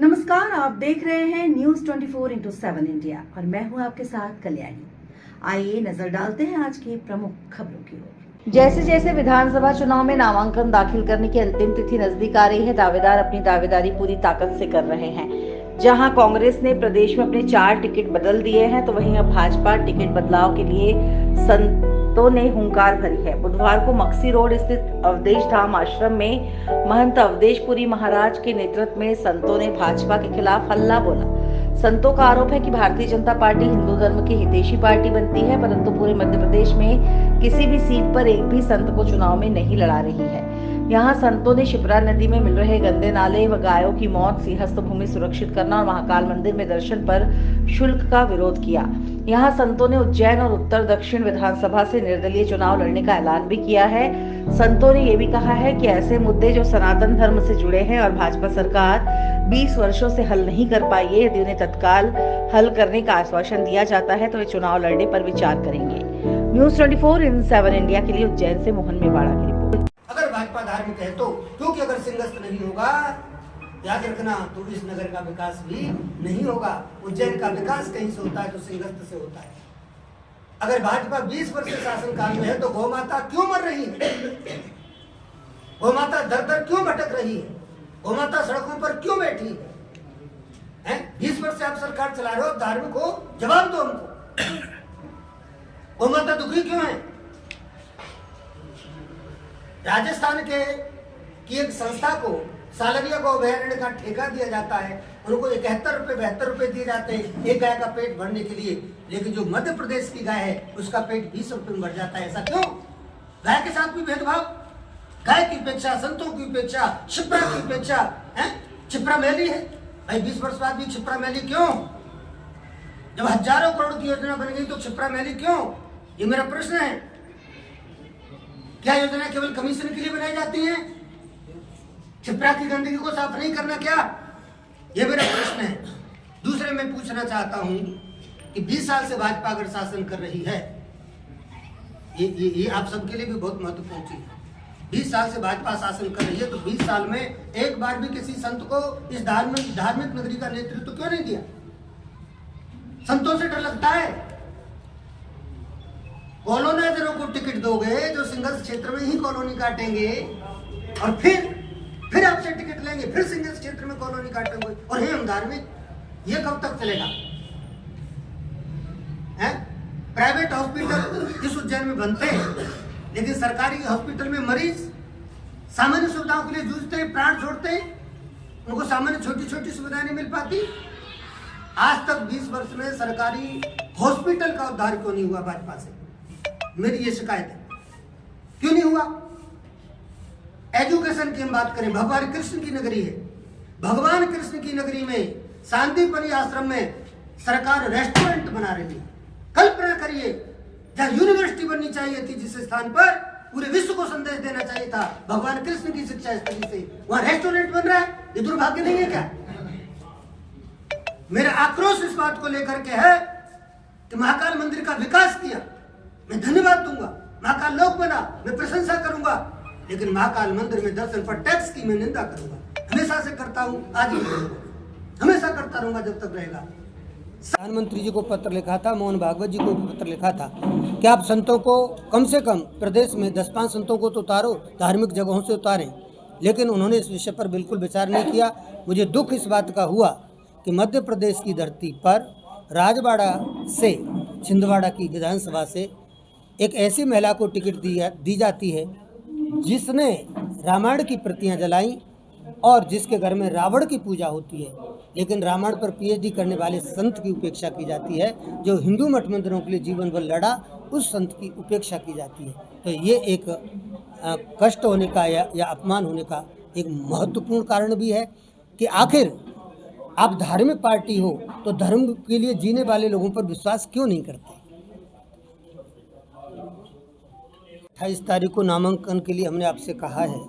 नमस्कार, आप देख रहे हैं न्यूज 24x7 इंडिया और मैं हूं आपके साथ कल्याणी। आइए नजर डालते हैं आज की प्रमुख खबरों की ओर। जैसे जैसे विधानसभा चुनाव में नामांकन दाखिल करने की अंतिम तिथि नजदीक आ रही है, दावेदार अपनी दावेदारी पूरी ताकत से कर रहे हैं। जहां कांग्रेस ने प्रदेश में अपने 4 टिकट बदल दिए हैं, तो वहीं अब भाजपा टिकट बदलाव के लिए संतों ने हुंकार भरी है। बुधवार को मक्सी रोड स्थित अवधेश धाम आश्रम में महंत अवधेश पुरी महाराज के नेतृत्व में संतों ने भाजपा के खिलाफ हल्ला बोला। संतों का आरोप है कि भारतीय जनता पार्टी हिंदू धर्म की हितैषी पार्टी बनती है, परंतु पूरे मध्य प्रदेश में किसी भी सीट पर एक भी संत को चुनाव में नहीं लड़ा रही है। यहाँ संतों ने शिप्रा नदी में मिल रहे गंदे नाले व गायों की मौत, सिंहस्थ भूमि सुरक्षित करना और महाकाल मंदिर में दर्शन पर शुल्क का विरोध किया। यहाँ संतों ने उज्जैन और उत्तर दक्षिण विधानसभा से निर्दलीय चुनाव लड़ने का ऐलान भी किया है। संतों ने ये भी कहा है कि ऐसे मुद्दे जो सनातन धर्म से जुड़े हैं और भाजपा सरकार 20 वर्षों से हल नहीं कर पाई है, यदि उन्हें तत्काल हल करने का आश्वासन दिया जाता है तो वे चुनाव लड़ने पर विचार करेंगे। न्यूज 24x7 इंडिया के लिए उज्जैन से मोहन मेवाड़ा की रिपोर्ट। अगर भाजपा धार्मिक है तो, क्योंकि अगर सिंहस्थ नहीं होगा, याद रखना, तो इस नगर का विकास भी नहीं होगा। उज्जैन का विकास कहीं से होता है तो सिंहस्थ से होता है। अगर भाजपा 20 वर्ष से शासन काल में है तो गौ माता क्यों मर रही है? गौ माता दर दर क्यों भटक रही है? गौ माता सड़कों पर क्यों बैठी है? 20 वर्ष से आप सरकार चला रहे हो, धार्मिक हो, जवाब दो हमको। गौ माता दुखी क्यों है? राजस्थान की एक संस्था को सालरिया गौ अभयारण्य का ठेका दिया जाता है, उनको 71 रुपए 72 रुपए दिए जाते हैं एक गाय का पेट भरने के लिए, लेकिन जो मध्य प्रदेश की गाय है उसका पेट 20 रुपए में भर जाता है। ऐसा क्यों? गाय के साथ भी भेदभाव, गाय की उपेक्षा, संतों की उपेक्षा, क्षिप्रा की उपेक्षा है। क्षिप्रा मैली है भाई, 20 वर्ष बाद भी क्षिप्रा मैली क्यों? जब हजारों करोड़ की योजना बन गई तो क्षिप्रा मैली क्यों? ये मेरा प्रश्न है। क्या योजना केवल कमीशन के लिए बनाई जाती है? क्षिप्रा की गंदगी को साफ नहीं करना क्या? यह मेरा प्रश्न है। दूसरे मैं पूछना चाहता हूं कि 20 साल से भाजपा अगर शासन कर रही है, ये आप सबके लिए भी बहुत महत्वपूर्ण चीज है। 20 साल से भाजपा शासन कर रही है तो 20 साल में एक बार भी किसी संत को इस धार्मिक नगरी का नेतृत्व क्यों नहीं दिया? संतों से डर लगता है। कॉलोनाइजरों को टिकट दोगे जो सिंगल क्षेत्र में ही कॉलोनी काटेंगे और फिर आपसे टिकट लेंगे, फिर सिंगल क्षेत्र में कॉलोनी काटेंगे और हम धार्मिक, ये कब तक चलेगा? प्राइवेट हॉस्पिटल इस उज्जैन में बनते हैं, लेकिन सरकारी हॉस्पिटल में मरीज सामान्य सुविधाओं के लिए जूझते हैं, प्राण छोड़ते हैं, उनको सामान्य छोटी छोटी सुविधाएं नहीं मिल पाती। आज तक 20 वर्ष में सरकारी हॉस्पिटल का उद्धार क्यों नहीं हुआ भाजपा से? मेरी ये शिकायत है, क्यों नहीं हुआ? एजुकेशन की हम बात करें, भगवान कृष्ण की नगरी है, भगवान कृष्ण की नगरी में शांतिपनी आश्रम में सरकार रेस्टोरेंट बना रही है। कल्पना करिए, जहां यूनिवर्सिटी बननी चाहिए थी, जिस स्थान पर पूरे विश्व को संदेश देना चाहिए था भगवान कृष्ण की शिक्षा स्थली से, वहां रेस्टोरेंट बन रहा है। ये दुर्भाग्य नहीं है क्या? मेरा आक्रोश इस बात को लेकर के है कि महाकाल मंदिर का विकास किया, मैं धन्यवाद दूंगा। महाकाल लोक बना, मैं प्रशंसा करूंगा, लेकिन महाकाल मंदिर में दर्शन पर टैक्स की मैं निंदा करूंगा। हमेशा से करता हूं, आज भी करूंगा, हमेशा करता रहूंगा जब तक रहेगा। प्रधानमंत्री जी को पत्र लिखा था, मोहन भागवत जी को पत्र लिखा था कि आप संतों को कम से कम प्रदेश में 10-5 संतों को तो उतारो, धार्मिक जगहों से उतारें, लेकिन उन्होंने इस विषय पर बिल्कुल विचार नहीं किया। मुझे दुख इस बात का हुआ कि मध्य प्रदेश की धरती पर राजवाड़ा से, छिंदवाड़ा की विधानसभा से एक ऐसी महिला को टिकट दी जाती है जिसने रामायण की प्रतियां जलाई और जिसके घर में रावण की पूजा होती है, लेकिन रामायण पर पीएचडी करने वाले संत की उपेक्षा की जाती है। जो हिंदू मठ मंदिरों के लिए जीवन भर लड़ा, उस संत की उपेक्षा की जाती है। तो ये एक कष्ट होने का या अपमान होने का एक महत्वपूर्ण कारण भी है कि आखिर आप धार्मिक पार्टी हो तो धर्म के लिए जीने वाले लोगों पर विश्वास क्यों नहीं करते? 28 तारीख को नामांकन के लिए हमने आपसे कहा है।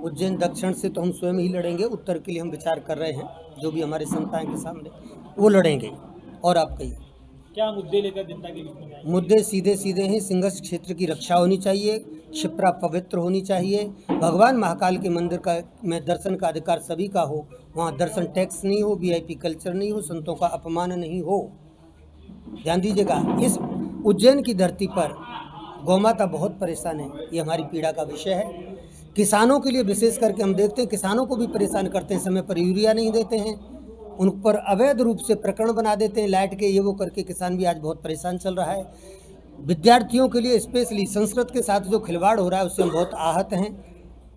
उज्जैन दक्षिण से तो हम स्वयं ही लड़ेंगे, उत्तर के लिए हम विचार कर रहे हैं, जो भी हमारे संस्थाएं के सामने वो लड़ेंगे। और आप कहिए, क्या मुद्दे लेकर जनता के बीच में? मुद्दे सीधे सीधे हैं। सिंहस्थ क्षेत्र की रक्षा होनी चाहिए, क्षिप्रा पवित्र होनी चाहिए। भगवान महाकाल के मंदिर का में दर्शन का अधिकार सभी का हो। वहाँ दर्शन टैक्स नहीं हो, वीआईपी कल्चर नहीं हो, संतों का अपमान नहीं हो। ध्यान दीजिएगा, इस उज्जैन की धरती पर गौमाता बहुत परेशान है, ये हमारी पीड़ा का विषय है। किसानों के लिए विशेष करके हम देखते हैं, किसानों को भी परेशान करते हैं, समय पर यूरिया नहीं देते हैं, उन पर अवैध रूप से प्रकरण बना देते हैं लाइट के, ये वो करके किसान भी आज बहुत परेशान चल रहा है। विद्यार्थियों के लिए स्पेशली संस्कृत के साथ जो खिलवाड़ हो रहा है उससे हम बहुत आहत हैं।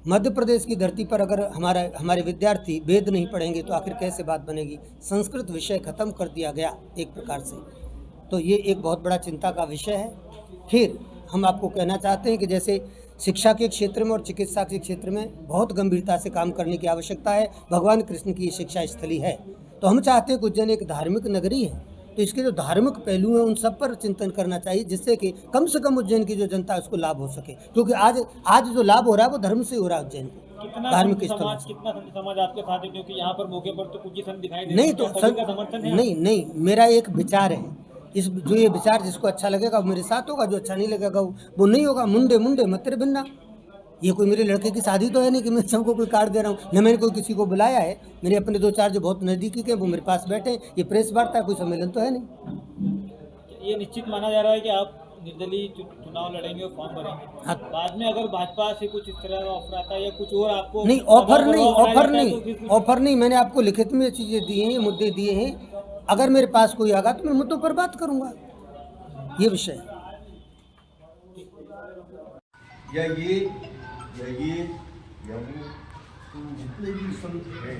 मध्य प्रदेश की धरती पर अगर हमारे विद्यार्थी वेद नहीं पढ़ेंगे तो आखिर कैसे बात बनेगी। संस्कृत विषय खत्म कर दिया गया एक प्रकार से, तो ये एक बहुत बड़ा चिंता का विषय है। फिर हम आपको कहना चाहते हैं कि जैसे शिक्षा के क्षेत्र में और चिकित्सा के क्षेत्र में बहुत गंभीरता से काम करने की आवश्यकता है। भगवान कृष्ण की शिक्षा स्थली है, तो हम चाहते हैं कि उज्जैन एक धार्मिक नगरी है, तो इसके जो धार्मिक पहलू हैं उन सब पर चिंतन करना चाहिए, जिससे कि कम से कम उज्जैन की जो जनता है उसको लाभ हो सके। क्योंकि आज जो लाभ हो रहा है वो धर्म से हो रहा है। उज्जैन कितना धार्मिक संत स्थल, कितना संत समाज आपके साथ है? क्योंकि यहाँ पर मौके पर तो कुछ ही संत दिखाई दे नहीं तो सभी का समर्थन है। नहीं, मेरा एक विचार है, इस जो ये विचार जिसको अच्छा लगेगा वो मेरे साथ होगा, जो अच्छा नहीं लगेगा वो नहीं होगा। मुंडे मुंडे मत्रे बिन्ना, ये कोई मेरे लड़के की शादी तो है नहीं कि मैं सबको कोई कार्ड दे रहा हूँ, न मैंने कोई किसी को बुलाया है। मेरे अपने 2-4 जो बहुत नज़दीकी के वो मेरे पास बैठे, ये प्रेस वार्ता है, कोई सम्मेलन तो है नहीं। ये निश्चित माना जा रहा है कि आप निर्दलीय चुनाव लड़ेंगे और फॉर्म भरेंगे। हाँ। बाद में अगर भाजपा से कुछ इस तरह का ऑफर आता है या कुछ और आपको नहीं, ऑफर नहीं, मैंने आपको लिखित में चीज़ें दी हैं, ये मुद्दे दिए हैं। अगर मेरे पास कोई आगा तो मैं मुद्दों पर बात करूँगा, ये विषय है। या वो जितने भी संत हैं,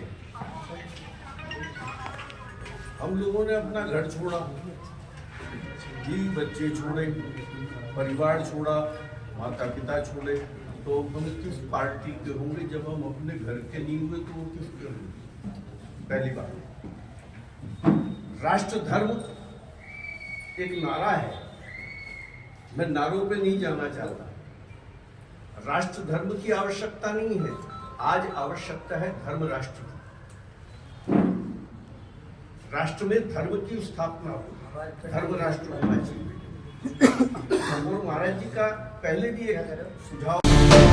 हम लोगों ने अपना घर छोड़ा, बीवी बच्चे छोड़े, परिवार छोड़ा, माता पिता छोड़े, तो हम किस पार्टी के होंगे? जब हम अपने घर के नहीं हुए तो वो किसके होंगे? पहली बात। राष्ट्र धर्म एक नारा है, मैं नारों पे नहीं जाना चाहता। राष्ट्र धर्म की आवश्यकता नहीं है, आज आवश्यकता है धर्म राष्ट्र की। राष्ट्र में धर्म की स्थापना हो, धर्म राष्ट्र होना चाहिए। महाराज जी का पहले भी एक सुझाव